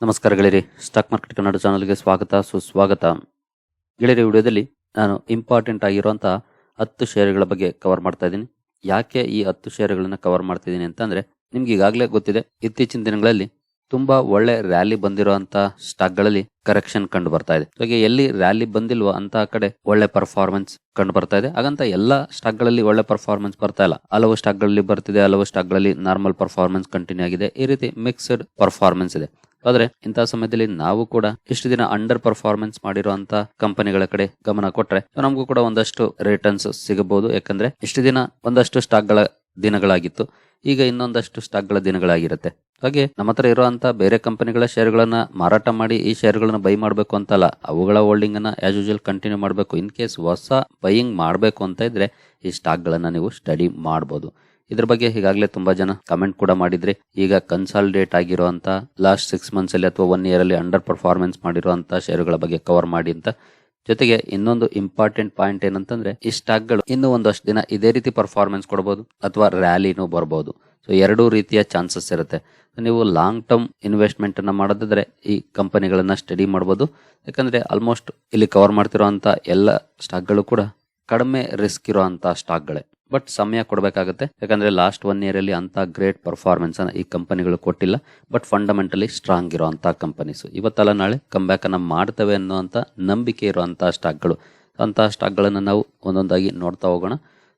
ನಮಸ್ಕಾರ ಗೆಳೆಯರಿ, stock market Kannada ಚಾನಲ್ಗೆ ಸ್ವಾಗತ ಸುಸ್ವಾಗತ. ಗೆಳೆಯರಿ, ವಿಡಿಯೋದಲ್ಲಿ ನಾನು ಇಂಪಾರ್ಟೆಂಟ್ ಆಗಿರುವಂತಹ 10 ಷೇರುಗಳ ಬಗ್ಗೆ ಕವರ್ ಮಾಡ್ತಾ ಇದ್ದೀನಿ. ಯಾಕೆ ಈ 10 ಷೇರುಗಳನ್ನ ಕವರ್ ಮಾಡ್ತಿದ್ದೀನಿ ಅಂತಂದ್ರೆ, ನಿಮ್ಗೆ ಈಗಾಗಲೇ ಗೊತ್ತಿದೆ, ಇತ್ತೀಚಿನ ದಿನಗಳಲ್ಲಿ ತುಂಬಾ ಒಳ್ಳೆ ರ್ಯಾಲಿ ಬಂದಿರುವಂತ ಸ್ಟಾಕ್ಗಳಲ್ಲಿ ಕರೆಕ್ಷನ್ ಕಂಡು ಬರ್ತಾ ಇದೆ. ಹಾಗೆ ಎಲ್ಲಿ ರ್ಯಾಲಿ ಬಂದಿಲ್ವೋ ಅಂತ ಕಡೆ ಒಳ್ಳೆ ಪರ್ಫಾರ್ಮೆನ್ಸ್ ಕಂಡು ಬರ್ತಾ ಇದೆ. ಹಾಗಂತ ಎಲ್ಲಾ ಸ್ಟಾಕ್ಗಳಲ್ಲಿ ಒಳ್ಳೆ ಪರ್ಫಾರ್ಮೆನ್ಸ್ ಬರ್ತಾ ಇಲ್ಲ. ಹಲವು ಸ್ಟಾಕ್ಗಳಲ್ಲಿ ಬರ್ತಿದೆ, ಹಲವು ಸ್ಟಾಕ್ಗಳಲ್ಲಿ ನಾರ್ಮಲ್ ಪರ್ಫಾರ್ಮೆನ್ಸ್ ಕಂಟಿನ್ಯೂ ಆಗಿದೆ. ಈ ರೀತಿ ಮಿಕ್ಸ್ಡ್ ಪರ್ಫಾರ್ಮೆನ್ಸ್ ಇದೆ. ಆದ್ರೆ ಇಂತಹ ಸಮಯದಲ್ಲಿ ನಾವು ಕೂಡ ಇಷ್ಟು ದಿನ ಅಂಡರ್ ಪರ್ಫಾರ್ಮೆನ್ಸ್ ಮಾಡಿರುವಂತ ಕಂಪನಿಗಳ ಕಡೆ ಗಮನ ಕೊಟ್ರೆ ನಮಗೂ ಕೂಡ ಒಂದಷ್ಟು ರಿಟರ್ನ್ಸ್ ಸಿಗಬಹುದು. ಯಾಕಂದ್ರೆ ಇಷ್ಟು ದಿನ ಒಂದಷ್ಟು ಸ್ಟಾಕ್ಗಳ ದಿನಗಳಾಗಿತ್ತು, ಈಗ ಇನ್ನೊಂದಷ್ಟು ಸ್ಟಾಕ್ಗಳ ದಿನಗಳಾಗಿರುತ್ತೆ. ಹಾಗೆ ನಮ್ಮ ಹತ್ರ ಇರುವಂತ ಬೇರೆ ಕಂಪನಿಗಳ ಶೇರ್ಗಳನ್ನ ಮಾರಾಟ ಮಾಡಿ ಈ ಶೇರ್ಗಳನ್ನ ಬೈ ಮಾಡಬೇಕು ಅಂತಲ್ಲ, ಅವುಗಳ ಹೋಲ್ಡಿಂಗ್ ಅನ್ನ ಆಸ್ ಯೂಶುವಲ್ ಕಂಟಿನ್ಯೂ ಮಾಡಬೇಕು. ಇನ್ ಕೇಸ್ ಹೊಸ ಬೈಯಿಂಗ್ ಮಾಡಬೇಕು ಅಂತ ಇದ್ರೆ ಈ ಸ್ಟಾಕ್ಗಳನ್ನ ನೀವು ಸ್ಟಡಿ ಮಾಡಬಹುದು. ಇದ್ರ ಬಗ್ಗೆ ಈಗಾಗಲೇ ತುಂಬಾ ಜನ ಕಮೆಂಟ್ ಕೂಡ ಮಾಡಿದ್ರಿ. ಈಗ ಕನ್ಸಾಲಿಡೇಟ್ ಆಗಿರುವಂತ ಲಾಸ್ಟ್ 6 months ಅಲ್ಲಿ ಅಥವಾ 1 year ಅಲ್ಲಿ ಅಂಡರ್ ಪರ್ಫಾರ್ಮೆನ್ಸ್ ಮಾಡಿರುವಂತ ಶೇರುಗಳ ಬಗ್ಗೆ ಕವರ್ ಮಾಡಿ ಅಂತ. ಜೊತೆಗೆ ಇನ್ನೊಂದು ಇಂಪಾರ್ಟೆಂಟ್ ಪಾಯಿಂಟ್ ಏನಂತಂದ್ರೆ, ಈ ಸ್ಟಾಕ್ಗಳು ಇನ್ನೂ ಒಂದಷ್ಟು ದಿನ ಇದೇ ರೀತಿ ಪರ್ಫಾರ್ಮೆನ್ಸ್ ಕೊಡಬಹುದು ಅಥವಾ ರ್ಯಾಲಿನೂ ಬರಬಹುದು. ಸೊ ಎರಡೂ ರೀತಿಯ ಚಾನ್ಸಸ್ ಇರುತ್ತೆ. ನೀವು ಲಾಂಗ್ ಟರ್ಮ್ ಇನ್ವೆಸ್ಟ್ಮೆಂಟ್ ಅನ್ನ ಮಾಡೋದಾದ್ರೆ ಈ ಕಂಪನಿಗಳನ್ನ ಸ್ಟಡಿ ಮಾಡಬಹುದು. ಯಾಕಂದ್ರೆ ಆಲ್ಮೋಸ್ಟ್ ಇಲ್ಲಿ ಕವರ್ ಮಾಡ್ತಿರುವಂತ ಎಲ್ಲ ಸ್ಟಾಕ್ಗಳು ಕೂಡ ಕಡಿಮೆ ರಿಸ್ಕ್ ಇರುವಂತ ಸ್ಟಾಕ್ಗಳೇ. ಬಟ್ ಸಮಯ ಕೊಡಬೇಕಾಗುತ್ತೆ. ಯಾಕಂದ್ರೆ ಲಾಸ್ಟ್ 1 year ಅಲ್ಲಿ ಅಂತ ಗ್ರೇಟ್ ಪರ್ಫಾರ್ಮೆನ್ಸ್ ಅನ್ನ ಈ ಕಂಪನಿಗಳು ಕೊಟ್ಟಿಲ್ಲ. ಬಟ್ ಫಂಡಮೆಂಟಲಿ ಸ್ಟ್ರಾಂಗ್ ಇರುವಂತಹ ಕಂಪನೀಸ್ ಇವತ್ತಲ್ಲ ನಾಳೆ ಕಮ್ ಬ್ಯಾಕ್ ಅನ್ನ ಮಾಡ್ತವೆ ಅನ್ನುವಂತ ನಂಬಿಕೆ ಇರುವಂತಹ ಸ್ಟಾಕ್ಗಳು. ಅಂತಹ ಸ್ಟಾಕ್ಗಳನ್ನ ನಾವು ಒಂದೊಂದಾಗಿ ನೋಡ್ತಾ ಹೋಗೋಣ.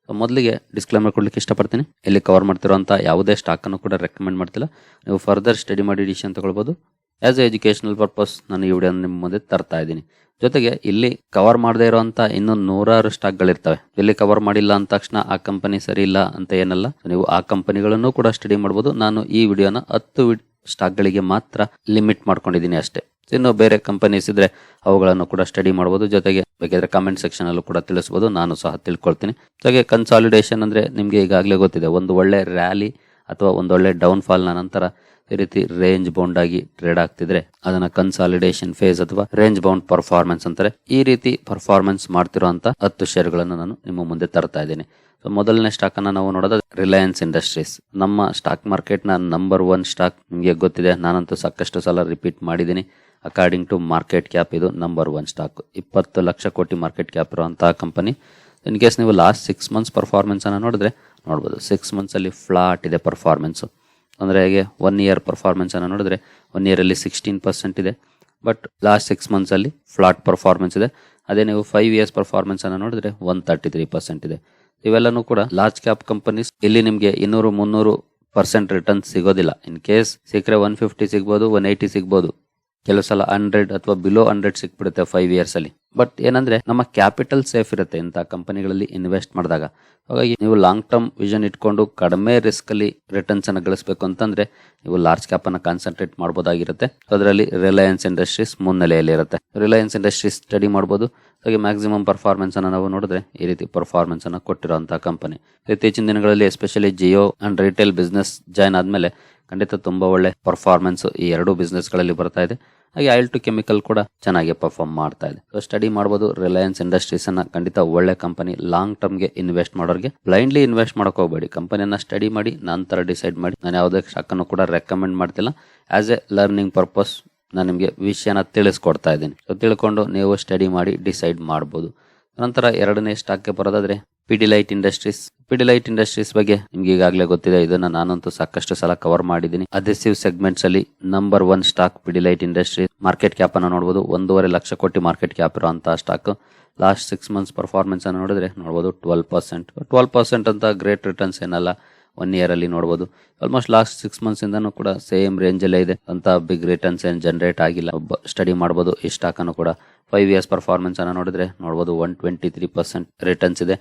ಮೊದಲಿಗೆ ಡಿಸ್ಕ್ಲೇಮರ್ ಕೊಡ್ಲಿಕ್ಕೆ ಇಷ್ಟಪಡ್ತೀನಿ. ಇಲ್ಲಿ ಕವರ್ ಮಾಡ್ತಿರುವಂತ ಯಾವುದೇ ಸ್ಟಾಕ್ ಅನ್ನು ಕೂಡ ರೆಕಮೆಂಡ್ ಮಾಡ್ತಿಲ್ಲ. ನೀವು ಫರ್ದರ್ ಸ್ಟಡಿ ಮಾಡಿ ಡಿಸಿಷನ್ ತಗೊಳ್ಬಹುದು. ಆಸ್ ಎ ಎಜುಕೇಶನಲ್ ಪರ್ಪಸ್ ನಾನು ಈ ವಿಡಿಯೋ ನಿಮ್ಮ ಮುಂದೆ ತರ್ತಾ ಇದ್ದೀನಿ. ಜೊತೆಗೆ ಇಲ್ಲಿ ಕವರ್ ಮಾಡದೇ ಇರುವಂತ ಇನ್ನು 100 ಸ್ಟಾಕ್ಗಳಿರ್ತವೆ. ಇಲ್ಲಿ ಕವರ್ ಮಾಡಿಲ್ಲ ಅಂದ ತಕ್ಷಣ ಆ ಕಂಪನಿ ಸರಿ ಇಲ್ಲ ಅಂತ ಏನಲ್ಲ. ನೀವು ಆ ಕಂಪನಿಗಳನ್ನು ಕೂಡ ಸ್ಟಡಿ ಮಾಡಬಹುದು. ನಾನು ಈ ವಿಡಿಯೋನ 10 ಸ್ಟಾಕ್ಗಳಿಗೆ ಮಾತ್ರ ಲಿಮಿಟ್ ಮಾಡ್ಕೊಂಡಿದ್ದೀನಿ ಅಷ್ಟೇ. ಇನ್ನು ಬೇರೆ ಕಂಪನೀಸ್ ಇದ್ರೆ ಅವುಗಳನ್ನು ಕೂಡ ಸ್ಟಡಿ ಮಾಡಬಹುದು. ಜೊತೆಗೆ ಬೇಕಾದ್ರೆ ಕಾಮೆಂಟ್ ಸೆಕ್ಷನ್ ಅಲ್ಲೂ ಕೂಡ ತಿಳಿಸಬಹುದು, ನಾನು ಸಹ ತಿಳ್ಕೊಳ್ತೀನಿ. ಜೊತೆಗೆ ಕನ್ಸಾಲಿಡೇಷನ್ ಅಂದ್ರೆ ನಿಮ್ಗೆ ಈಗಾಗಲೇ ಗೊತ್ತಿದೆ, ಒಂದು ಒಳ್ಳೆ ರ್ಯಾಲಿ ಅಥವಾ ಒಂದೊಳ್ಳೆ ಡೌನ್ ಫಾಲ್ ನ ನಂತರ ಈ ರೀತಿ ರೇಂಜ್ ಬೌಂಡ್ ಆಗಿ ಟ್ರೇಡ್ ಆಗ್ತಿದ್ರೆ ಅದನ್ನ ಕನ್ಸಾಲಿಡೇಷನ್ ಫೇಸ್ ಅಥವಾ ರೇಂಜ್ ಬೌಂಡ್ ಪರ್ಫಾರ್ಮೆನ್ಸ್ ಅಂತಾರೆ. ಈ ರೀತಿ ಪರ್ಫಾರ್ಮೆನ್ಸ್ ಮಾಡ್ತಿರುವಂತ 10 ಶೇರುಗಳನ್ನು ನಾನು ನಿಮ್ಮ ಮುಂದೆ ತರ್ತಾ ಇದ್ದೀನಿ. ಸೊ ಮೊದಲನೇ ಸ್ಟಾಕ್ ಅನ್ನ ನಾವು ನೋಡೋದು ರಿಲಯನ್ಸ್ ಇಂಡಸ್ಟ್ರೀಸ್. ನಮ್ಮ ಸ್ಟಾಕ್ ಮಾರ್ಕೆಟ್ ನ ನಂಬರ್ 1 ಸ್ಟಾಕ್. ನಿಮಗೆ ಗೊತ್ತಿದೆ, ನಾನಂತೂ ಸಾಕಷ್ಟು ಸಲ ರಿಪೀಟ್ ಮಾಡಿದ್ದೀನಿ. ಅಕಾರ್ಡಿಂಗ್ ಟು ಮಾರ್ಕೆಟ್ ಕ್ಯಾಪ್ ಇದು ನಂಬರ್ 1 ಸ್ಟಾಕ್. 20 ಲಕ್ಷ ಕೋಟಿ ಮಾರ್ಕೆಟ್ ಕ್ಯಾಪ್ ಇರುವಂತಹ ಕಂಪನಿ. ಇನ್ ಕೇಸ್ ನೀವು ಲಾಸ್ಟ್ 6 months ಪರ್ಫಾರ್ಮೆನ್ಸ್ ಅನ್ನ ನೋಡಿದ್ರೆ ನೋಡಬಹುದು, 6 months ಅಲ್ಲಿ ಫ್ಲಾಟ್ ಇದೆ ಪರ್ಫಾರ್ಮೆನ್ಸ್. ಅಂದ್ರೆ ಹೇಗೆ 1 year ಪರ್ಫಾರ್ಮೆನ್ಸ್ ಅನ್ನ ನೋಡಿದ್ರೆ 1 year ಅಲ್ಲಿ 16% ಇದೆ. ಬಟ್ ಲಾಸ್ಟ್ 6 months ಅಲ್ಲಿ ಫ್ಲಾಟ್ ಪರ್ಫಾರ್ಮೆನ್ಸ್ ಇದೆ. ಅದೇ ನೀವು 5 years ಪರ್ಫಾರ್ಮೆನ್ಸ್ ಅನ್ನ ನೋಡಿದ್ರೆ 133% ಇದೆ. ಇವೆಲ್ಲನೂ ಕೂಡ ಲಾರ್ಜ್ ಕ್ಯಾಪ್ ಕಂಪನೀಸ್. ಇಲ್ಲಿ ನಿಮ್ಗೆ 200-300% ರಿಟರ್ನ್ ಸಿಗೋದಿಲ್ಲ. ಇನ್ ಕೇಸ್ ಸಿಕ್ಕರೆ 150 ಸಿಗ್ಬೋದು, 180 ಸಿಗ್ಬೋದು, ಕೆಲವು ಸಲ 100 ಅಥವಾ ಬಿಲೋ 100 ಸಿಕ್ಬಿಡುತ್ತೆ 5 years ಅಲ್ಲಿ. ಬಟ್ ಏನಂದ್ರೆ ನಮ್ಮ ಕ್ಯಾಪಿಟಲ್ ಸೇಫ್ ಇರುತ್ತೆ ಇಂಥ ಕಂಪನಿಗಳಲ್ಲಿ ಇನ್ವೆಸ್ಟ್ ಮಾಡಿದಾಗ. ಹಾಗಾಗಿ ನೀವು ಲಾಂಗ್ ಟರ್ಮ್ ವಿಷನ್ ಇಟ್ಕೊಂಡು ಕಡಿಮೆ ರಿಸ್ಕ್ ಅಲ್ಲಿ ರಿಟರ್ನ್ಸ್ ಅನ್ನ ಗಳಿಸಬೇಕು ಅಂತಂದ್ರೆ ನೀವು ಲಾರ್ಜ್ ಕ್ಯಾಪ್ ಅನ್ನ ಕಾನ್ಸಂಟ್ರೇಟ್ ಮಾಡಬಹುದಾಗಿರುತ್ತೆ. ಅದರಲ್ಲಿ ರಿಲಯನ್ಸ್ ಇಂಡಸ್ಟ್ರೀಸ್ ಮುನ್ನೆಲೆಯಲ್ಲಿ ಇರುತ್ತೆ. ರಿಲಯನ್ಸ್ ಇಂಡಸ್ಟ್ರೀಸ್ ಸ್ಟಡಿ ಮಾಡಬಹುದು. ಹಾಗೆ ಮ್ಯಾಕ್ಸಿಮಮ್ ಪರ್ಫಾರ್ಮೆನ್ಸ್ ಅನ್ನ ನಾವು ನೋಡಿದ್ರೆ ಈ ರೀತಿ ಪರ್ಫಾರ್ಮೆನ್ಸ್ ಅನ್ನ ಕೊಟ್ಟಿರುವಂತಹ ಕಂಪನಿ. ಇತ್ತೀಚಿನ ದಿನಗಳಲ್ಲಿ especially Jio and retail business join ಆದ್ಮೇಲೆ ಖಂಡಿತ ತುಂಬಾ ಒಳ್ಳೆ ಪರ್ಫಾರ್ಮೆನ್ಸ್ ಈ ಎರಡು ಬಿಸ್ನೆಸ್ ಗಳಲ್ಲಿ ಬರ್ತಾ ಇದೆ. ಹಾಗೆ ಆಯಿಲ್ ಟು ಕೆಮಿಕಲ್ ಕೂಡ ಚೆನ್ನಾಗಿ ಪರ್ಫಾರ್ಮ್ ಮಾಡ್ತಾ ಇದೆ. ಸೊ ಸ್ಟಡಿ ಮಾಡಬಹುದು ರಿಲಯನ್ಸ್ ಇಂಡಸ್ಟ್ರೀಸ್ ಅನ್ನ. ಖಂಡಿತ ಒಳ್ಳೆ ಕಂಪನಿ. ಲಾಂಗ್ ಟರ್ಮ್ ಗೆ ಇನ್ವೆಸ್ಟ್ ಮಾಡೋರಿಗೆ ಬ್ಲೈಂಡ್ಲಿ ಇನ್ವೆಸ್ಟ್ ಮಾಡಕ್ ಹೋಗಬೇಡಿ. ಕಂಪನಿಯನ್ನ ಸ್ಟಡಿ ಮಾಡಿ ನಂತರ ಡಿಸೈಡ್ ಮಾಡಿ. ನಾನು ಯಾವುದೇ ಸ್ಟಾಕ್ ಅನ್ನು ಕೂಡ ರೆಕಮೆಂಡ್ ಮಾಡ್ತಿಲ್ಲ. ಆಸ್ ಎ ಲರ್ನಿಂಗ್ ಪರ್ಪಸ್ ನಾನು ನಿಮಗೆ ವಿಷಯನ ತಿಳಿಸ್ಕೊಡ್ತಾ ಇದ್ದೀನಿ. ಸೊ ತಿಳ್ಕೊಂಡು ನೀವು ಸ್ಟಡಿ ಮಾಡಿ ಡಿಸೈಡ್ ಮಾಡಬಹುದು. ನಂತರ ಎರಡನೇ ಸ್ಟಾಕ್ಗೆ ಬರೋದಾದ್ರೆ ಪಿಡಿಲೈಟ್ ಇಂಡಸ್ಟ್ರೀಸ್. ಪಿಡಿಲೈಟ್ ಇಂಡಸ್ಟ್ರೀಸ್ ಬಗ್ಗೆ ನಿಮ್ಗೆ ಈಗಾಗಲೇ ಗೊತ್ತಿದೆ. ಇದನ್ನ ನಾನಂತೂ ಸಾಕಷ್ಟು ಸಲ ಕವರ್ ಮಾಡಿದ್ದೀನಿ. ಅಧೆಸಿವ್ ಸೆಗ್ಮೆಂಟ್ಸ್ ಅಲ್ಲಿ number 1 stock Pidilite industries. Market cap ಅನ್ನು ನೋಡಬಹುದು, 1.5 ಲಕ್ಷ ಕೋಟಿ ಮಾರ್ಕೆಟ್ ಕ್ಯಾಪ್ ಇರುವಂತಹ ಸ್ಟಾಕ್. ಲಾಸ್ಟ್ 6 months ಪರ್ಫಾರ್ಮೆನ್ಸ್ ಅನ್ನು ನೋಡಿದ್ರೆ ನೋಡಬಹುದು 12% ಅಂತ ಗ್ರೇಟ್ ರಿಟರ್ನ್ಸ್ ಏನಲ್ಲ. 1 year ಅಲ್ಲಿ ನೋಡಬಹುದು. ಆಲ್ಮೋಸ್ಟ್ ಲಾಸ್ಟ್ 6 months ಇಂದನೂ ಕೂಡ ಸೇಮ್ ರೇಂಜ್ ಅಲ್ಲೇ ಇದೆ. ಅಂತ ಬಿಗ್ ರಿಟರ್ನ್ಸ್ ಏನ್ ಜನರೇಟ್ ಆಗಿಲ್ಲ. ಸ್ಟಡಿ ಮಾಡಬಹುದು ಈ ಸ್ಟಾಕ್ ಅನ್ನು ಕೂಡ. 5 years ಪರ್ಫಾರ್ಮೆನ್ಸ್ ಅನ್ನು ನೋಡಿದ್ರೆ ನೋಡಬಹುದು 123% ರಿಟರ್ನ್ಸ್ ಇದೆ.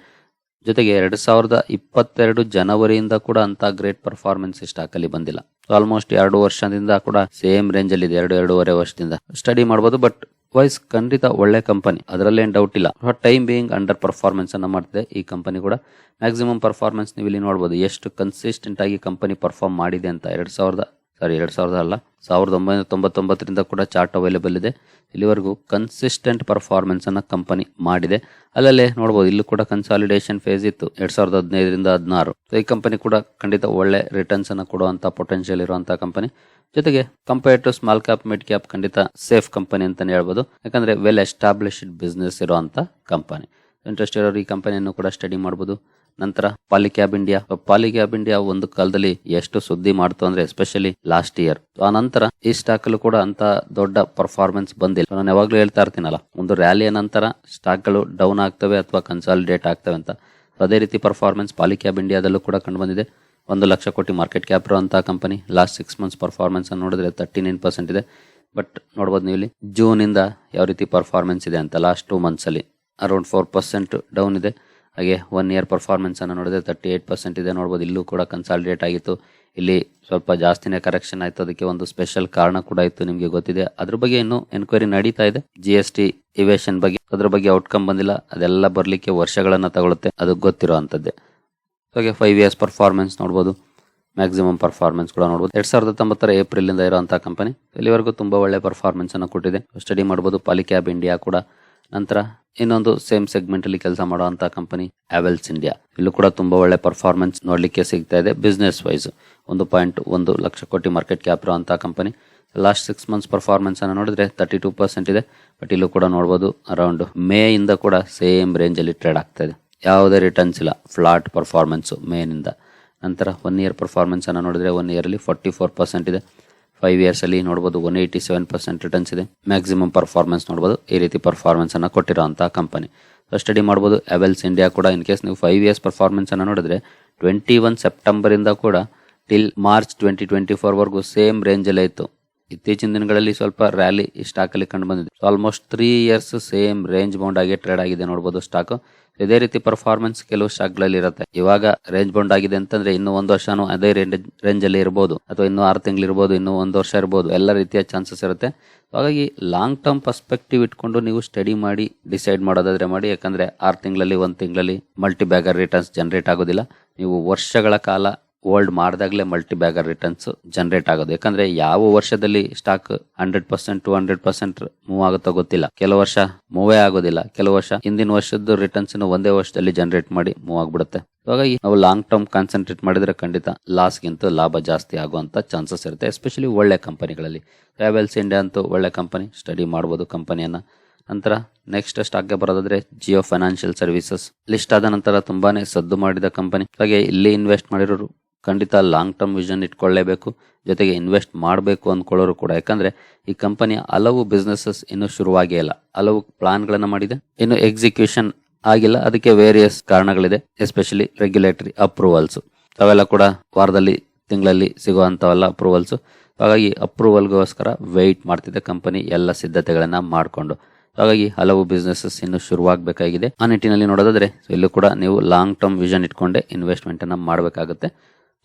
ಜೊತೆಗೆ 2022 ಜನವರಿಯಿಂದ ಕೂಡ ಅಂತ ಗ್ರೇಟ್ ಪರ್ಫಾರ್ಮೆನ್ಸ್ ಸ್ಟಾಕ್ ಅಲ್ಲಿ ಬಂದಿಲ್ಲ. ಆಲ್ಮೋಸ್ಟ್ 2 ವರ್ಷದಿಂದ ಕೂಡ ಸೇಮ್ ರೇಂಜ್ ಅಲ್ಲಿ ಇದೆ. 2.5 ವರ್ಷದಿಂದ ಸ್ಟಡಿ ಮಾಡಬಹುದು. ಬಟ್ ವೈಸ್ ಖಂಡಿತ ಒಳ್ಳೆ ಕಂಪನಿ, ಅದರಲ್ಲೇನು ಡೌಟ್ ಇಲ್ಲ. ಟೈಮ್ ಬೀಯಿಂಗ್ ಅಂಡರ್ ಪರ್ಫಾರ್ಮೆನ್ಸ್ ಅನ್ನ ಮಾಡ್ತಿದೆ ಈ ಕಂಪನಿ ಕೂಡ. ಮ್ಯಾಕ್ಸಿಮಮ್ ಪರ್ಫಾರ್ಮೆನ್ಸ್ ನೀವು ಇಲ್ಲಿ ನೋಡಬಹುದು ಎಷ್ಟು ಕನ್ಸಿಸ್ಟೆಂಟ್ ಆಗಿ ಕಂಪನಿ ಪರ್ಫಾರ್ಮ್ ಮಾಡಿದೆ ಅಂತ. 1999ರಿಂದ ಕೂಡ ಚಾರ್ಟ್ ಅವೈಲೇಬಲ್ ಇದೆ. ಇಲ್ಲಿವರೆಗೂ ಕನ್ಸಿಸ್ಟೆಂಟ್ ಪರ್ಫಾರ್ಮೆನ್ಸ್ ಅನ್ನ ಕಂಪನಿ ಮಾಡಿದೆ. ಅಲ್ಲಲ್ಲೇ ನೋಡಬಹುದು, ಇಲ್ಲೂ ಕೂಡ ಕನ್ಸಾಲಿಡೇಷನ್ ಫೇಸ್ ಇತ್ತು 2015ರಿಂದ 16. ಈ ಕಂಪನಿ ಕೂಡ ಖಂಡಿತ ಒಳ್ಳೆ ರಿಟರ್ನ್ಸ್ ಅನ್ನ ಕೊಡುವಂತ ಪೊಟೆನ್ಶಿಯಲ್ ಇರುವಂತಹ ಕಂಪನಿ. ಜೊತೆಗೆ compare to small cap mid cap ಖಂಡಿತ ಸೇಫ್ ಕಂಪನಿ ಅಂತಾನೆ ಹೇಳ್ಬೋದು. ಯಾಕಂದ್ರೆ ವೆಲ್ ಎಸ್ಟಾಬ್ಲಿಷ್ಡ್ ಬಿಸ್ನೆಸ್ ಇರುವಂತ ಕಂಪನಿ. ಇಂಟ್ರೆಸ್ಟ್ ಇರೋರು ಈ ಕಂಪನಿಯನ್ನು ಕೂಡ ಸ್ಟಡಿ ಮಾಡಬಹುದು. ನಂತರ ಪಾಲಿಕ್ಯಾಬ್ ಇಂಡಿಯಾ ಒಂದು ಕಾಲದಲ್ಲಿ ಎಷ್ಟು ಸುದ್ದಿ ಮಾಡ್ತು ಅಂದ್ರೆ ಎಸ್ಪೆಷಲಿ ಲಾಸ್ಟ್ ಇಯರ್. ಆ ನಂತರ ಈ ಸ್ಟಾಕ್ ಅಲ್ಲೂ ಕೂಡ ಅಂತ ದೊಡ್ಡ ಪರ್ಫಾರ್ಮೆನ್ಸ್ ಬಂದಿಲ್ಲ. ನಾನು ಯಾವಾಗ್ಲೂ ಹೇಳ್ತಾ ಇರ್ತೀನಲ್ಲ, ಒಂದು ರ್ಯಾಲಿಯ ನಂತರ ಸ್ಟಾಕ್ ಗಳು ಡೌನ್ ಆಗ್ತವೆ ಅಥವಾ ಕನ್ಸಾಲಿಡೇಟ್ ಆಗ್ತವೆ ಅಂತ. ಅದೇ ರೀತಿ ಪರ್ಫಾರ್ಮೆನ್ಸ್ ಪಾಲಿಕ್ಯಾಬ್ ಇಂಡಿಯಾದಲ್ಲೂ ಕೂಡ ಕಂಡು ಬಂದಿದೆ. 1 ಲಕ್ಷ ಕೋಟಿ ಮಾರ್ಕೆಟ್ ಕ್ಯಾಪ್ ಇರುವಂತಹ ಕಂಪನಿ. ಲಾಸ್ಟ್ 6 ಮಂತ್ಸ್ ಪರ್ಫಾರ್ಮೆನ್ಸ್ ಅನ್ನು ನೋಡಿದ್ರೆ 39% ಇದೆ. ಬಟ್ ನೋಡಬಹುದು ನೀವು ಇಲ್ಲಿ ಜೂನ್ ಇಂದ ಯಾವ ರೀತಿ ಪರ್ಫಾರ್ಮೆನ್ಸ್ ಇದೆ ಅಂತ. ಲಾಸ್ಟ್ 2 ಮಂತ್ಸ್ ಅಲ್ಲಿ ಅರೌಂಡ್ 4% ಡೌನ್ ಇದೆ. ಹಾಗೆ 1 ಇಯರ್ ಪರ್ಫಾರ್ಮೆನ್ಸ್ ಅನ್ನು ನೋಡಿದ್ರೆ 38% ಇದೆ. ನೋಡಬಹುದು ಇಲ್ಲೂ ಕೂಡ ಕನ್ಸಾಲಿಡೇಟ್ ಆಗಿತ್ತು. ಇಲ್ಲಿ ಸ್ವಲ್ಪ ಜಾಸ್ತಿನೇ ಕರೆಕ್ಷನ್ ಆಯ್ತು. ಅದಕ್ಕೆ ಒಂದು ಸ್ಪೆಷಲ್ ಕಾರಣ ಕೂಡ ಇತ್ತು, ನಿಮ್ಗೆ ಗೊತ್ತಿದೆ. ಅದ್ರ ಬಗ್ಗೆ ಇನ್ನೂ ಎನ್ಕ್ವೈರಿ ನಡೀತಾ ಇದೆ. GST ಇವೇಶನ್ ಬಗ್ಗೆ, ಅದ್ರ ಬಗ್ಗೆ ಔಟ್ಕಮ್ ಬಂದಿಲ್ಲ. ಅದೆಲ್ಲ ಬರ್ಲಿಕ್ಕೆ ವರ್ಷಗಳನ್ನ ತಗೊಳುತ್ತೆ, ಅದು ಗೊತ್ತಿರುವಂತದ್ದೇ. ಹಾಗೆ 5 ಇಯರ್ಸ್ ಪರ್ಫಾರ್ಮೆನ್ಸ್ ನೋಡಬಹುದು, ಮ್ಯಾಕ್ಸಿಮಮ್ ಪರ್ಫಾರ್ಮೆನ್ಸ್ ಕೂಡ ನೋಡಬಹುದು. 2019 ಏಪ್ರಿಲ್ ಇಂದ ಇರುವಂತಹ ಕಂಪನಿ. ಇಲ್ಲಿವರೆಗೂ ತುಂಬಾ ಒಳ್ಳೆ ಪರ್ಫಾರ್ಮೆನ್ಸ್ ಅನ್ನು ಕೊಟ್ಟಿದೆ. ಸ್ಟಡಿ ಮಾಡಬಹುದು ಪಾಲಿಕ್ಯಾಬ್ ಇಂಡಿಯಾ ಕೂಡ. ನಂತರ ಇನ್ನೊಂದು ಸೇಮ್ ಸೆಗ್ಮೆಂಟ್ ಅಲ್ಲಿ ಕೆಲಸ ಮಾಡುವಂತಹ ಕಂಪನಿ ಹ್ಯಾವೆಲ್ಸ್ ಇಂಡಿಯಾ. ಇಲ್ಲೂ ಕೂಡ ತುಂಬಾ ಒಳ್ಳೆ ಪರ್ಫಾರ್ಮೆನ್ಸ್ ನೋಡ್ಲಿಕ್ಕೆ ಸಿಗ್ತಾ ಇದೆ. ಬಿಸ್ನೆಸ್ ವೈಸ್ 1.1 ಲಕ್ಷ ಕೋಟಿ ಮಾರ್ಕೆಟ್ ಕ್ಯಾಪ್ ಇರುವಂತಹ ಕಂಪನಿ. ಲಾಸ್ಟ್ 6 ಮಂತ್ಸ್ ಪರ್ಫಾರ್ಮೆನ್ಸ್ ಅನ್ನು ನೋಡಿದ್ರೆ 32% ಇದೆ. ಬಟ್ ಇಲ್ಲೂ ಕೂಡ ನೋಡಬಹುದು ಅರೌಂಡ್ ಮೇ ಇಂದ ಕೂಡ ಸೇಮ್ ರೇಂಜ್ ಅಲ್ಲಿ ಟ್ರೇಡ್ ಆಗ್ತಾ ಇದೆ. ಯಾವುದೇ ರಿಟರ್ನ್ಸ್ ಇಲ್ಲ, ಫ್ಲಾಟ್ ಪರ್ಫಾರ್ಮೆನ್ಸ್ ಮೇನಿಂದ. ನಂತರ 1 ಇಯರ್ ಪರ್ಫಾರ್ಮೆನ್ಸ್ ಅನ್ನು ನೋಡಿದ್ರೆ 1 ಇಯರ್ ಅಲ್ಲಿ 44% ಇದೆ. 5 ಇಯರ್ಸ್ ಅಲ್ಲಿ ನೋಡಬಹುದು 187% ರಿಟರ್ನ್ಸ್ ಇದೆ. ಮ್ಯಾಕ್ಸಿಮಮ್ ಪರ್ಫಾರ್ಮೆನ್ಸ್ ನೋಡಬಹುದು. ಈ ರೀತಿ ಪರ್ಫಾರ್ಮೆನ್ಸ್ ಅನ್ನ ಕೊಟ್ಟಿರುವಂತಹ ಕಂಪನಿ. ಸ್ಟಡಿ ಮಾಡಬಹುದು ಹ್ಯಾವೆಲ್ಸ್ ಇಂಡಿಯಾ ಕೂಡ. ಇನ್ ಕೇಸ್ ನೀವು 5 ಇಯರ್ಸ್ ಪರ್ಫಾರ್ಮೆನ್ಸ್ ಅನ್ನ ನೋಡಿದ್ರೆ 21 ಸೆಪ್ಟೆಂಬರ್ ಇಂದ ಕೂಡ ಟಿಲ್ ಮಾರ್ಚ್ 2024 ವರೆಗೂ ಸೇಮ್ ರೇಂಜ್ ಅಲ್ಲೇ ಇತ್ತು. ಇತ್ತೀಚಿನ ದಿನಗಳಲ್ಲಿ ಸ್ವಲ್ಪ ರ್ಯಾಲಿ ಈ ಸ್ಟಾಕ್ ಅಲ್ಲಿ ಕಂಡು ಬಂದಿದೆ. Almost 3 years same range bound ಆಗಿ ಟ್ರೇಡ್ ಆಗಿದೆ ನೋಡಬಹುದು ಸ್ಟಾಕ್. ಇದೇ ರೀತಿ ಪರ್ಫಾರ್ಮೆನ್ಸ್ ಕೆಲವು ಸ್ಟಾಕ್ ಗಳಲ್ಲಿ ಇರುತ್ತೆ. ಇವಾಗ ರೇಂಜ್ ಬೌಂಡ್ ಆಗಿದೆ ಅಂತಂದ್ರೆ ಇನ್ನು 1 ವರ್ಷನೂ ಅದೇ ರೇಂಜ್ ಅಲ್ಲಿ ಇರಬಹುದು, ಅಥವಾ ಇನ್ನು 6 ತಿಂಗಳು ಇರಬಹುದು, ಇನ್ನು 1 ವರ್ಷ ಇರಬಹುದು. ಎಲ್ಲ ರೀತಿಯ ಚಾನ್ಸಸ್ ಇರುತ್ತೆ. ಹಾಗಾಗಿ ಲಾಂಗ್ ಟರ್ಮ್ ಪರ್ಸ್ಪೆಕ್ಟಿವ್ ಇಟ್ಕೊಂಡು ನೀವು ಸ್ಟಡಿ ಮಾಡಿ ಡಿಸೈಡ್ ಮಾಡೋದಾದ್ರೆ ಮಾಡಿ. ಯಾಕಂದ್ರೆ 6 ತಿಂಗಳಲ್ಲಿ 1 ತಿಂಗಳಲ್ಲಿ ಮಲ್ಟಿ ಬ್ಯಾಗರ್ ರಿಟರ್ನ್ಸ್ ಜನರೇಟ್ ಆಗೋದಿಲ್ಲ. ನೀವು ವರ್ಷಗಳ ಕಾಲ ಹೋಲ್ಡ್ ಮಾಡಿದಾಗಲೇ ಮಲ್ಟಿ ಬ್ಯಾಗರ್ ರಿಟರ್ನ್ಸ್ ಜನರೇಟ್ ಆಗೋದು. ಯಾಕಂದ್ರೆ ಯಾವ ವರ್ಷದಲ್ಲಿ ಸ್ಟಾಕ್ 100% 200% ಮೂವ್ ಆಗುತ್ತೋ ಗೊತ್ತಿಲ್ಲ. ಕೆಲವು ವರ್ಷ ಮೂವೇ ಆಗೋದಿಲ್ಲ, ಕೆಲವು ವರ್ಷ ಹಿಂದಿನ ವರ್ಷದ ರಿಟರ್ನ್ಸ್ ಒಂದೇ ವರ್ಷದಲ್ಲಿ ಜನರೇಟ್ ಮಾಡಿ ಮೂವ್ ಆಗ್ಬಿಡುತ್ತೆ. ಹಾಗಾಗಿ ನಾವು ಲಾಂಗ್ ಟರ್ಮ್ ಕಾನ್ಸಂಟ್ರೇಟ್ ಮಾಡಿದ್ರೆ ಖಂಡಿತ ಲಾಸ್ಗಿಂತ ಲಾಭ ಜಾಸ್ತಿ ಆಗುವಂತ ಚಾನ್ಸಸ್ ಇರುತ್ತೆ, ಎಸ್ಪೆಷಲಿ ಒಳ್ಳೆ ಕಂಪನಿಗಳಲ್ಲಿ. ಹ್ಯಾವೆಲ್ಸ್ ಇಂಡಿಯಾ ಅಂತೂ ಒಳ್ಳೆ ಕಂಪನಿ, ಸ್ಟಡಿ ಮಾಡಬಹುದು ಕಂಪನಿಯನ್ನ. ನಂತರ ನೆಕ್ಸ್ಟ್ ಸ್ಟಾಕ್ಗೆ ಬರೋದಾದ್ರೆ ಜಿಯೋ ಫೈನಾನ್ಷಿಯಲ್ ಸರ್ವಿಸಸ್. ಲಿಸ್ಟ್ ಆದ ನಂತರ ತುಂಬಾನೇ ಸದ್ದು ಮಾಡಿದ ಕಂಪನಿ. ಹಾಗೆ ಇಲ್ಲಿ ಇನ್ವೆಸ್ಟ್ ಮಾಡಿರೋರು ಖಂಡಿತ ಲಾಂಗ್ ಟರ್ಮ್ ವಿಷನ್ ಇಟ್ಕೊಳ್ಳೇಬೇಕು. ಜೊತೆಗೆ ಇನ್ವೆಸ್ಟ್ ಮಾಡಬೇಕು ಅಂದ್ಕೊಳ್ಳೋರು ಕೂಡ. ಯಾಕಂದ್ರೆ ಈ ಕಂಪನಿಯ ಹಲವು ಬಿಸ್ನೆಸಸ್ ಇನ್ನೂ ಶುರುವಾಗೇ ಇಲ್ಲ. ಹಲವು ಪ್ಲಾನ್ ಗಳನ್ನ ಮಾಡಿದೆ, ಇನ್ನು ಎಕ್ಸಿಕ್ಯೂಷನ್ ಆಗಿಲ್ಲ. ಅದಕ್ಕೆ ವೇರಿಯಸ್ ಕಾರಣಗಳಿದೆ, ಎಸ್ಪೆಷಲಿ ರೆಗ್ಯುಲೇಟರಿ ಅಪ್ರೂವಲ್ಸ್. ಅವೆಲ್ಲ ಕೂಡ ವಾರದಲ್ಲಿ ತಿಂಗಳಲ್ಲಿ ಸಿಗುವಂತವಲ್ಲ ಅಪ್ರೂವಲ್ಸ್. ಹಾಗಾಗಿ ಅಪ್ರೂವಲ್ಗೋಸ್ಕರ ವೆಯ್ಟ್ ಮಾಡ್ತಿದ್ದ ಕಂಪನಿ ಎಲ್ಲ ಸಿದ್ಧತೆಗಳನ್ನ ಮಾಡಿಕೊಂಡು. ಹಾಗಾಗಿ ಹಲವು ಬಿಸ್ನೆಸಸ್ ಇನ್ನು ಶುರುವಾಗಬೇಕಾಗಿದೆ. ಆ ನಿಟ್ಟಿನಲ್ಲಿ ನೋಡೋದಾದ್ರೆ ಇಲ್ಲೂ ಕೂಡ ನೀವು ಲಾಂಗ್ ಟರ್ಮ್ ವಿಷನ್ ಇಟ್ಕೊಂಡೆ ಇನ್ವೆಸ್ಟ್ಮೆಂಟ್ ಅನ್ನ ಮಾಡಬೇಕಾಗುತ್ತೆ.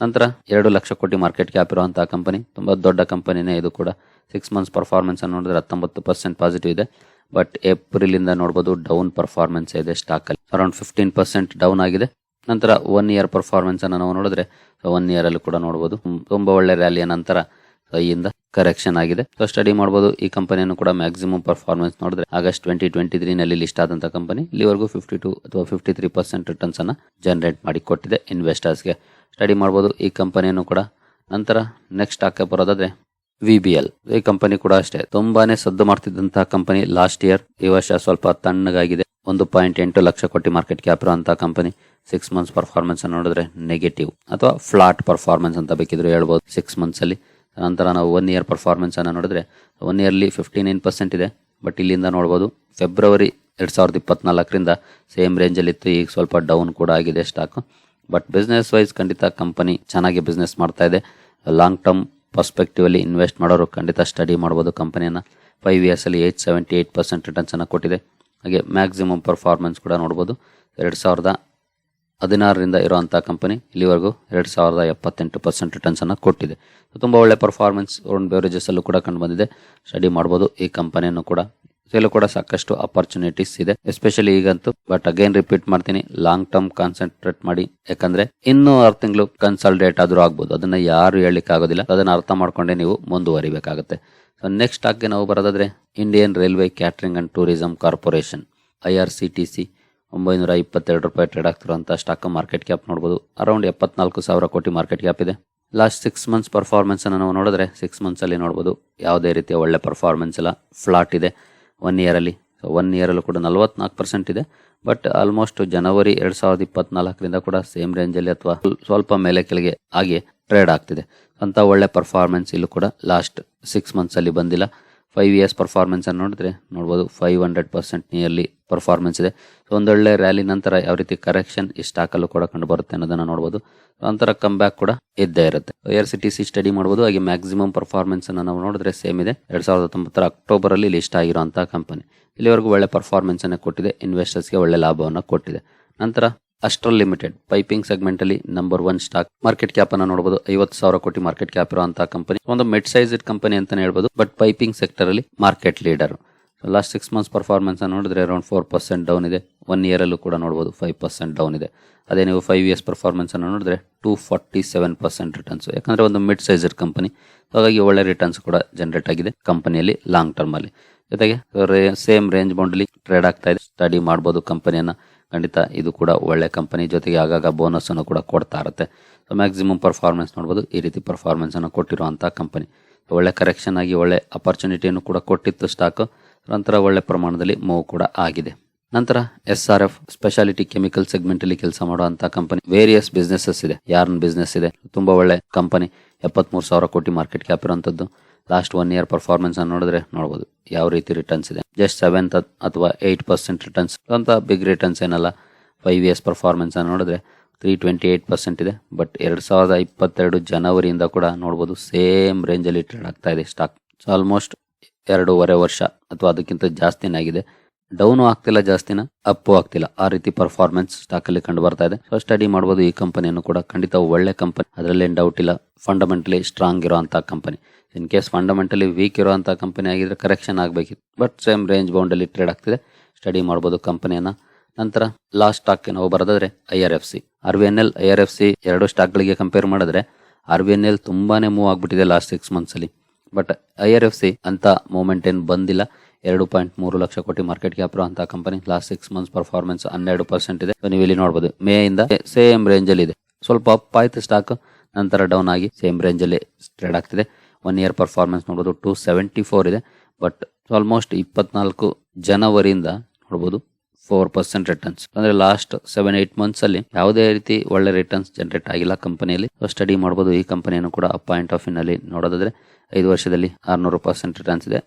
ನಂತರ 2 ಲಕ್ಷ ಕೋಟಿ ಮಾರ್ಕೆಟ್ ಕ್ಯಾಪ್ ಇರುವಂತಹ ಕಂಪನಿ. ತುಂಬಾ ದೊಡ್ಡ ಕಂಪನಿನೇ ಇದು ಕೂಡ. 6 ಮಂತ್ಸ್ ಪರ್ಫಾರ್ಮೆನ್ಸ್ ಅನ್ನು ನೋಡಿದ್ರೆ 19% ಪಾಸಿಟಿವ್ ಇದೆ. ಬಟ್ ಏಪ್ರಿಲ್ ಇಂದ ನೋಡಬಹುದು ಡೌನ್ ಪರ್ಫಾರ್ಮೆನ್ಸ್ ಇದೆ ಸ್ಟಾಕ್ ಅಲ್ಲಿ. ಅರೌಂಡ್ 15% ಡೌನ್ ಆಗಿದೆ. ನಂತರ 1 ಇಯರ್ ಪರ್ಫಾರ್ಮೆನ್ಸ್ ಅನ್ನು ನಾವು ನೋಡಿದ್ರೆ 1 ಇಯರ್ ಅಲ್ಲಿ ಕೂಡ ನೋಡಬಹುದು ತುಂಬಾ ಒಳ್ಳೆ ರ್ಯಾಲಿಯ ನಂತರ ಕೈಯಿಂದ ಕರೆಕ್ಷನ್ ಆಗಿದೆ. ಸೊ ಸ್ಟಡಿ ಮಾಡಬಹುದು ಈ ಕಂಪನಿಯನ್ನು ಕೂಡ. ಮ್ಯಾಕ್ಸಿಮಮ್ ಪರ್ಫಾರ್ಮೆನ್ಸ್ ನೋಡಿದ್ರೆ ಆಗಸ್ಟ್ 2023 ನಲ್ಲಿ ಲಿಸ್ಟ್ ಆದಂತ ಕಂಪನಿ. ಇಲ್ಲಿವರೆಗೂ 52 ಅಥವಾ 53% ರಿಟರ್ನ್ಸ್ ಅನ್ನ ಜನರೇಟ್ ಮಾಡಿ ಕೊಟ್ಟಿದೆ ಇನ್ವೆಸ್ಟರ್ಸ್ಗೆ. ಸ್ಟಡಿ ಮಾಡಬಹುದು ಈ ಕಂಪನಿಯನ್ನು ಕೂಡ. ನಂತರ ನೆಕ್ಸ್ಟ್ ಸ್ಟಾಕ್ ಬರೋದಾದ್ರೆ VBL. ಈ ಕಂಪನಿ ಕೂಡ ಅಷ್ಟೇ ತುಂಬಾನೇ ಸದ್ದು ಮಾಡ್ತಿದ್ದಂತಹ ಕಂಪನಿ. ಲಾಸ್ಟ್ ಇಯರ್, ಈ ವರ್ಷ ಸ್ವಲ್ಪ ತಣ್ಣಗಾಗಿದೆ. 1.8 ಲಕ್ಷ ಕೋಟಿ ಮಾರ್ಕೆಟ್ ಕ್ಯಾಪ್ ಇರುವಂತಹ ಕಂಪನಿ. 6 ಮಂತ್ಸ್ ಪರ್ಫಾರ್ಮೆನ್ಸ್ ಅನ್ನು ನೋಡಿದ್ರೆ ನೆಗೆಟಿವ್ ಅಥವಾ ಫ್ಲಾಟ್ ಪರ್ಫಾರ್ಮೆನ್ಸ್ ಅಂತ ಬೇಕಿದ್ರು ಹೇಳ್ಬೋದು 6 ಮಂತ್ಸ್ ಅಲ್ಲಿ. ನಂತರ ನಾವು 1 ಇಯರ್ ಪರ್ಫಾರ್ಮೆನ್ಸ್ ಅನ್ನು ನೋಡಿದ್ರೆ 1 ಇಯರ್ಲಿ 59% ಇದೆ. ಬಟ್ ಇಲ್ಲಿಂದ ನೋಡಬಹುದು ಫೆಬ್ರವರಿ 2024ರಿಂದ ಸೇಮ್ ರೇಂಜ್ ಅಲ್ಲಿ ಇತ್ತು. ಈಗ ಸ್ವಲ್ಪ ಡೌನ್ ಕೂಡ ಆಗಿದೆ ಸ್ಟಾಕ್. ಬಟ್ ಬಿಸ್ನೆಸ್ ವೈಸ್ ಖಂಡಿತ ಕಂಪನಿ ಚೆನ್ನಾಗಿ ಬಿಸ್ನೆಸ್ ಮಾಡ್ತಾ ಇದೆ. ಲಾಂಗ್ ಟರ್ಮ್ ಪರ್ಸ್ಪೆಕ್ಟಿವ್ ಅಲ್ಲಿ ಇನ್ವೆಸ್ಟ್ ಮಾಡೋರು ಖಂಡಿತ ಸ್ಟಡಿ ಮಾಡಬಹುದು ಕಂಪನಿಯನ್ನ. 5 ಇಯರ್ಸ್ ಅಲ್ಲಿ 878% ರಿಟರ್ನ್ಸ್ ಅನ್ನ ಕೊಟ್ಟಿದೆ. ಹಾಗೆ ಮ್ಯಾಕ್ಸಿಮಮ್ ಪರ್ಫಾರ್ಮೆನ್ಸ್ ಕೂಡ ನೋಡಬಹುದು. 2016ರಿಂದ ಇರುವಂತಹ ಕಂಪನಿ ಇಲ್ಲಿವರೆಗೂ 2078% ರಿಟರ್ನ್ಸ್ ಅನ್ನ ಕೊಟ್ಟಿದೆ. ತುಂಬಾ ಒಳ್ಳೆ ಪರ್ಫಾರ್ಮೆನ್ಸ್ ಓನ್ ಬೆವರೇಜಸ್ ಅಲ್ಲೂ ಕೂಡ ಕಂಡು ಬಂದಿದೆ. ಸ್ಟಡಿ ಮಾಡಬಹುದು ಈ ಕಂಪನಿಯನ್ನು ಕೂಡ. ಇದರಲ್ಲೂ ಕೂಡ ಸಾಕಷ್ಟು ಅಪರ್ಚುನಿಟೀಸ್ ಇದೆ, ಎಸ್ಪೆಷಲಿ ಈಗಂತೂ. ಬಟ್ ಅಗೈನ್ ರಿಪೀಟ್ ಮಾಡ್ತೀನಿ, ಲಾಂಗ್ ಟರ್ಮ್ ಕಾನ್ಸಂಟ್ರೇಟ್ ಮಾಡಿ. ಯಾಕಂದ್ರೆ ಇನ್ನೂ 6 ತಿಂಗಳು ಕನ್ಸಾಲಿಡೇಟ್ ಆದ್ರೂ ಆಗ್ಬೋದು, ಅದನ್ನ ಯಾರು ಹೇಳಲಿಕ್ಕೆ ಆಗೋದಿಲ್ಲ. ಅದನ್ನ ಅರ್ಥ ಮಾಡ್ಕೊಂಡೆ ನೀವು ಮುಂದುವರಿಬೇಕಾಗುತ್ತೆ. ಸೊ ನೆಕ್ಸ್ಟ್ ಆಗಿ ನಾವು ಬರೋದಾದ್ರೆ Indian Railway Catering and Tourism Corporation IRCTC 922 ರೂಪಾಯಿ ಟ್ರೇಡ್ ಆಗ್ತಿರುವಂತಹ ಸ್ಟಾಕ್. ಮಾರ್ಕೆಟ್ ಕ್ಯಾಪ್ ನೋಡಬಹುದು ಅರೌಂಡ್ 74,000 ಕೋಟಿ ಮಾರ್ಕೆಟ್ ಕ್ಯಾಪ್ ಇದೆ. ಲಾಸ್ಟ್ 6 ಮಂತ್ಸ್ ಪರ್ಫಾರ್ಮೆನ್ಸ್ ಅನ್ನು ನಾವು ನೋಡಿದ್ರೆ 6 ಮಂತ್ಸ್ ಅಲ್ಲಿ ನೋಡಬಹುದು ಯಾವುದೇ ರೀತಿಯ ಒಳ್ಳೆ ಪರ್ಫಾರ್ಮೆನ್ಸ್ ಇಲ್ಲ, ಫ್ಲಾಟ್ ಇದೆ. 1 ಇಯರ್ ಅಲ್ಲಿ 1 ಇಯರ್ ಅಲ್ಲೂ ಕೂಡ 44% ಇದೆ. ಬಟ್ ಆಲ್ಮೋಸ್ಟ್ ಜನವರಿ 2024ರಿಂದ ಕೂಡ ಸೇಮ್ ರೇಂಜ್ ಅಲ್ಲಿ ಅಥವಾ ಸ್ವಲ್ಪ ಮೇಲೆ ಕೆಳಗೆ ಆಗಿ ಟ್ರೇಡ್ ಆಗ್ತಿದೆ. ಅಂತ ಒಳ್ಳೆ ಪರ್ಫಾರ್ಮೆನ್ಸ್ ಇಲ್ಲೂ ಕೂಡ ಲಾಸ್ಟ್ 6 ಮಂತ್ಸ್ ಅಲ್ಲಿ ಬಂದಿಲ್ಲ. 5 ಇಯರ್ಸ್ ಪರ್ಫಾರ್ಮೆನ್ಸ್ ಅನ್ನು ನೋಡಿದ್ರೆ ನೋಡಬಹುದು 500% ನಿಯರ್ಲಿ ಪರ್ಫಾರ್ಮೆನ್ಸ್ ಇದೆ. ಸೊ ಒಂದೊಳ್ಳೆ ರ್ಯಾಲಿ ನಂತರ ಯಾವ ರೀತಿ ಕರೆಕ್ಷನ್ ಈ ಸ್ಟಾಕ್ ಅಲ್ಲೂ ಕೂಡ ಕಂಡು ಬರುತ್ತೆ ಅನ್ನೋದನ್ನ ನೋಡಬಹುದು. ನಂತರ ಕಮ್ ಬ್ಯಾಕ್ ಕೂಡ ಇದ್ದೇ ಇರುತ್ತೆ. IRCTC ಸ್ಟಡಿ ಮಾಡಬಹುದು. ಹಾಗೆ ಮ್ಯಾಕ್ಸಿಮಮ್ ಪರ್ಫಾರ್ಮೆನ್ಸ್ ಅನ್ನು ನಾವು ನೋಡಿದ್ರೆ ಸೇಮ್ ಇದೆ. 2019 ಅಕ್ಟೋಬರ್ ಅಲ್ಲಿ ಲಿಸ್ಟ್ ಆಗಿರುವಂತಹ ಕಂಪನಿ. ಇಲ್ಲಿವರೆಗೂ ಒಳ್ಳೆ ಪರ್ಫಾರ್ಮೆನ್ಸ್ ಅನ್ನು ಕೊಟ್ಟಿದೆ, ಇನ್ವೆಸ್ಟರ್ಸ್ಗೆ ಒಳ್ಳೆ ಲಾಭವನ್ನು ಕೊಟ್ಟಿದೆ. ನಂತರ ಅಸ್ಟ್ರಲ್ ಲಿಮಿಟೆಡ್ ಪೈಪಿಂಗ್ ಸೆಗ್ಮೆಂಟ್ ಅಲ್ಲಿ ನಂಬರ್ 1 ಸ್ಟಾಕ್. ಮಾರ್ಕೆಟ್ ಕ್ಯಾಪ್ ಅನ್ನು ನೋಡಬಹುದು 50,000 ಕೋಟಿ ಮಾರ್ಕೆಟ್ ಕ್ಯಾಪ್ ಇರುವಂತಹ ಕಂಪನಿ. ಒಂದು ಮಿಡ್ ಸೈಜ್ಡ್ ಕಂಪನಿ ಅಂತಾನೆ ಹೇಳ್ಬೋದು. ಬಟ್ ಪೈಪಿಂಗ್ ಸೆಕ್ಟರ್ ಅಲ್ಲಿ market leader. Last 6 months performance ಅನ್ನು ನೋಡಿದ್ರೆ ಅರೌಂಡ್ 4% ಡೌನ್ ಇದೆ. 1 ಇಯರ್ ಅಲ್ಲೂ ಕೂಡ ನೋಡಬಹುದು 5% ಡೌನ್ ಇದೆ. ಅದೇ ನೀವು 5 ಇಯರ್ಸ್ ಪರ್ಫಾರ್ಮೆನ್ಸ್ ಅನ್ನು ನೋಡಿದ್ರೆ 247% ರಿಟರ್ನ್ಸ್. ಯಾಕಂದ್ರೆ ಒಂದು ಮಿಡ್ ಸೈಜ್ಡ್ ಕಂಪನಿ, ಹಾಗಾಗಿ ಒಳ್ಳೆ ರಿಟರ್ನ್ಸ್ ಕೂಡ ಜನರೇಟ್ ಆಗಿದೆ ಕಂಪನಿಯಲ್ಲಿ ಲಾಂಗ್ ಟರ್ಮ್ ಅಲ್ಲಿ. ಜೊತೆಗೆ ಸೇಮ್ ರೇಂಜ್ ಬೌಂಡ್ ಅಲ್ಲಿ ಟ್ರೇಡ್ ಆಗ್ತಾ ಇದೆ. ಸ್ಟಡಿ ಮಾಡಬಹುದು ಕಂಪನಿಯನ್ನ. ಖಂಡಿತ ಇದು ಕೂಡ ಒಳ್ಳೆ ಕಂಪನಿ. ಜೊತೆಗೆ ಆಗಾಗ ಬೋನಸ್ ಅನ್ನು ಕೂಡ ಕೊಡ್ತಾ ಇರುತ್ತೆ. ಸೊ ಮ್ಯಾಕ್ಸಿಮಮ್ ಪರ್ಫಾರ್ಮೆನ್ಸ್ ನೋಡಬಹುದು. ಈ ರೀತಿ ಪರ್ಫಾರ್ಮೆನ್ಸ್ ಅನ್ನು ಕೊಟ್ಟಿರುವಂತಹ ಕಂಪನಿ. ಒಳ್ಳೆ ಕರೆಕ್ಷನ್ ಆಗಿ ಒಳ್ಳೆ ಅಪರ್ಚುನಿಟಿಯನ್ನು ಕೂಡ ಕೊಟ್ಟಿತ್ತು ಸ್ಟಾಕ್. ನಂತರ ಒಳ್ಳೆ ಪ್ರಮಾಣದಲ್ಲಿ ಮೂವ್ ಕೂಡ ಆಗಿದೆ. ನಂತರ SRF ಸ್ಪೆಷಾಲಿಟಿ ಕೆಮಿಕಲ್ ಸೆಗ್ಮೆಂಟ್ ಅಲ್ಲಿ ಕೆಲಸ ಮಾಡುವಂತಹ ಕಂಪನಿ. ವೇರಿಯಸ್ ಬಿಸ್ನೆಸಸ್ ಇದೆ. ಯಾರ್ನ್ ಬಿಸ್ನೆಸ್ ಇದೆ, ತುಂಬಾ ಒಳ್ಳೆ ಕಂಪನಿ. 73,000 ಕೋಟಿ ಮಾರ್ಕೆಟ್ ಕ್ಯಾಪ್ ಇರುವಂತದ್ದು. ಲಾಸ್ಟ್ 1 ಇಯರ್ ಪರ್ಫಾರ್ಮೆನ್ಸ್ ಅನ್ನು ನೋಡಿದ್ರೆ ನೋಡಬಹುದು ಯಾವ ರೀತಿ ರಿಟರ್ನ್ಸ್ ಇದೆ. ಜಸ್ಟ್ 7 ಅಥವಾ 8% ರಿಟರ್ನ್ಸ್ ಅಂತ ಬಿಗ್ ರಿಟರ್ನ್ಸ್ ಏನಲ್ಲ. 5 ಇಯರ್ಸ್ ಪರ್ಫಾರ್ಮೆನ್ಸ್ ಅನ್ನು ನೋಡಿದ್ರೆ 328% ಇದೆ. ಬಟ್ 2022 ಜನವರಿಯಿಂದ ಕೂಡ ನೋಡಬಹುದು ಸೇಮ್ ರೇಂಜ್ ಅಲ್ಲಿ ಟ್ರೇಡ್ ಆಗ್ತಾ ಇದೆ ಸ್ಟಾಕ್. ಸೊ ಆಲ್ಮೋಸ್ಟ್ 2.5 ವರ್ಷ ಅಥವಾ ಅದಕ್ಕಿಂತ ಜಾಸ್ತಿನೇ ಆಗಿದೆ. ಡೌನು ಆಗ್ತಿಲ್ಲ, ಜಾಸ್ತಿನ ಅಪ್ಪು ಆಗ್ತಿಲ್ಲ. ಆ ರೀತಿ ಪರ್ಫಾರ್ಮೆನ್ಸ್ ಸ್ಟಾಕ್ ಅಲ್ಲಿ ಕಂಡು ಬರ್ತಾ ಇದೆ. ಸೊ ಸ್ಟಡಿ ಮಾಡಬಹುದು ಈ ಕಂಪನಿಯನ್ನು ಕೂಡ. ಖಂಡಿತ ಒಳ್ಳೆ ಕಂಪನಿ, ಅದರಲ್ಲೇನು ಡೌಟ್ ಇಲ್ಲ. ಫಂಡಮೆಂಟಲಿ ಸ್ಟ್ರಾಂಗ್ ಇರುವಂತಹ company. In case fundamentally weak ಇರುವಂತಹ ಕಂಪನಿ ಆಗಿದ್ರೆ ಕರೆಕ್ಷನ್ ಆಗಬೇಕಿತ್ತು. ಬಟ್ ಸೇಮ್ ರೇಂಜ್ ಬೌಂಡ್ ಅಲ್ಲಿ ಟ್ರೇಡ್ ಆಗ್ತಿದೆ. ಸ್ಟಡಿ ಮಾಡಬಹುದು ಕಂಪನಿಯನ್ನ. ನಂತರ ಲಾಸ್ಟ್ ಸ್ಟಾಕ್ ನಾವು ಬರೋದಾದ್ರೆ IRFC. RVNL IRFC 2 ಸ್ಟಾಕ್ ಗಳಿಗೆ ಕಂಪೇರ್ ಮಾಡಿದ್ರೆ RVNL ತುಂಬಾನೇ ಮೂವ್ ಆಗ್ಬಿಟ್ಟಿದೆ ಲಾಸ್ಟ್ 6 ಮಂತ್ಸ್ ಅಲ್ಲಿ. ಬಟ್ IRFC ಅಂತ ಮೂವ್ಮೆಂಟ್ ಏನು ಬಂದಿಲ್ಲ. 2.3 ಲಕ್ಷ ಕೋಟಿ ಮಾರ್ಕೆಟ್ ಕ್ಯಾಪ್ ಇರುವಂತಹ ಕಂಪನಿ. ಲಾಸ್ಟ್ 6 ಮಂತ್ಸ್ ಪರ್ಫಾರ್ಮೆನ್ಸ್ 12% ಇದೆ. ನೀವು ಇಲ್ಲಿ ನೋಡಬಹುದು ಮೇ ಇಂದ ಸೇಮ್ ರೇಂಜ್ ಅಲ್ಲಿ ಇದೆ. ಸ್ವಲ್ಪ ಅಪ್ ಆಯ್ತು ಸ್ಟಾಕ್, ನಂತರ ಡೌನ್ ಆಗಿ ಸೇಮ್ ರೇಂಜ್ ಅಲ್ಲಿ ಟ್ರೇಡ್ ಆಗ್ತಿದೆ. 1 ಇಯರ್ ಪರ್ಫಾರ್ಮೆನ್ಸ್ ನೋಡಬಹುದು 274 ಇದೆ. ಬಟ್ ಆಲ್ಮೋಸ್ಟ್ 24 ಜನವರಿಯಿಂದ ನೋಡಬಹುದು 4% ರಿಟರ್ನ್ಸ್. ಅಂದ್ರೆ ಲಾಸ್ಟ್ 7-8 ಮಂತ್ಸ್ ಅಲ್ಲಿ ಯಾವುದೇ ರೀತಿ ಒಳ್ಳೆ ರಿಟರ್ನ್ಸ್ ಜನರೇಟ್ ಆಗಿಲ್ಲ ಕಂಪನಿಯಲ್ಲಿ. ಸ್ಟಡಿ ಮಾಡಬಹುದು ಈ ಕಂಪನಿಯನ್ನು ಕೂಡ. ಪಾಯಿಂಟ್ ಆಫ್ ವ್ಯೂ ನಲ್ಲಿ ನೋಡೋದಾದ್ರೆ 5 ವರ್ಷದಲ್ಲಿ 600% ರಿಟರ್ನ್ಸ್ ಇದೆ.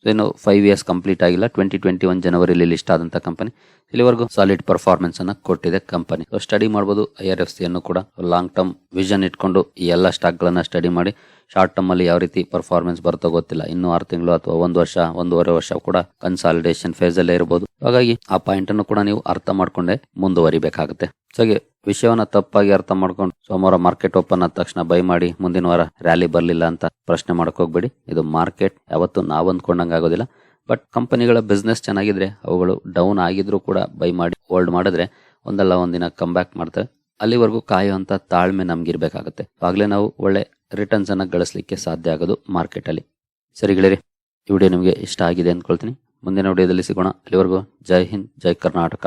ಇನ್ನು 5 ಇಯರ್ಸ್ ಕಂಪ್ಲೀಟ್ ಆಗಿಲ್ಲ. 2021 ಜನವರಿಯಲ್ಲಿ ಲಿಸ್ಟ್ ಆದಂತಹ ಕಂಪನಿ. ಇಲ್ಲಿವರೆಗೂ ಸಾಲಿಡ್ ಪರ್ಫಾರ್ಮೆನ್ಸ್ ಅನ್ನ ಕೊಟ್ಟಿದೆ ಕಂಪನಿ. ಸ್ಟಡಿ ಮಾಡಬಹುದು IRFC ಅನ್ನು ಕೂಡ. ಲಾಂಗ್ ಟರ್ಮ್ ವಿಷನ್ ಇಟ್ಕೊಂಡು ಈ ಎಲ್ಲ ಸ್ಟಾಕ್ ಗಳನ್ನ ಸ್ಟಡಿ ಮಾಡಿ. ಶಾರ್ಟ್ ಟರ್ಮ್ ಅಲ್ಲಿ ಯಾವ ರೀತಿ ಪರ್ಫಾರ್ಮೆನ್ಸ್ ಬರ್ತೋ ಗೊತ್ತಿಲ್ಲ. ಇನ್ನು 6 ತಿಂಗಳು ಅಥವಾ 1 ವರ್ಷ 1.5 ವರ್ಷ ಕೂಡ ಕನ್ಸಾಲಿಡೇಷನ್ ಫೇಸ್ ಅಲ್ಲೇ ಇರಬಹುದು. ಹಾಗಾಗಿ ಆ ಪಾಯಿಂಟ್ ಅನ್ನು ಕೂಡ ನೀವು ಅರ್ಥ ಮಾಡ್ಕೊಂಡೆ ಮುಂದುವರಿಬೇಕಾಗುತ್ತೆ. ಹಾಗೆ ವಿಷಯವನ್ನ ತಪ್ಪಾಗಿ ಅರ್ಥ ಮಾಡ್ಕೊಂಡು ಸೋಮವಾರ ಮಾರ್ಕೆಟ್ ಓಪನ್ ಆದ ತಕ್ಷಣ ಬೈ ಮಾಡಿ ಮುಂದಿನ ವಾರ ರ್ಯಾಲಿ ಬರಲಿಲ್ಲ ಅಂತ ಪ್ರಶ್ನೆ ಮಾಡಕ್ ಹೋಗ್ಬೇಡಿ. ಇದು ಮಾರ್ಕೆಟ್ ಯಾವತ್ತು ನಾವು ಅಂದ್ಕೊಂಡಂಗೆ ಆಗೋದಿಲ್ಲ. ಬಟ್ ಕಂಪನಿಗಳ ಬಿಸ್ನೆಸ್ ಚೆನ್ನಾಗಿದ್ರೆ ಅವುಗಳು ಡೌನ್ ಆಗಿದ್ರು ಕೂಡ ಬೈ ಮಾಡಿ ಹೋಲ್ಡ್ ಮಾಡಿದ್ರೆ ಒಂದಲ್ಲ ಒಂದಿನ ಕಮ್ ಬ್ಯಾಕ್ ಮಾಡ್ತವೆ. ಅಲ್ಲಿವರೆಗೂ ಕಾಯುವಂತ ತಾಳ್ಮೆ ನಮ್ಗಿರ್ಬೇಕಾಗುತ್ತೆ. ಆಗ್ಲೇ ನಾವು ಒಳ್ಳೆ ರಿಟರ್ನ್ಸ್ ಅನ್ನ ಗಳಿಸಲಿಕ್ಕೆ ಸಾಧ್ಯ ಆಗೋದು ಮಾರ್ಕೆಟ್ ಅಲ್ಲಿ. ಸರಿ ಗೆಳೆಯರೆ, ಈ ವಿಡಿಯೋ ನಿಮಗೆ ಇಷ್ಟ ಆಗಿದೆ ಅಂದ್ಕೊಳ್ತೀನಿ. ಮುಂದಿನ ವಿಡಿಯೋದಲ್ಲಿ ಸಿಗೋಣ. ಅಲ್ಲಿವರೆಗೂ ಜೈ ಹಿಂದ್, ಜೈ ಕರ್ನಾಟಕ.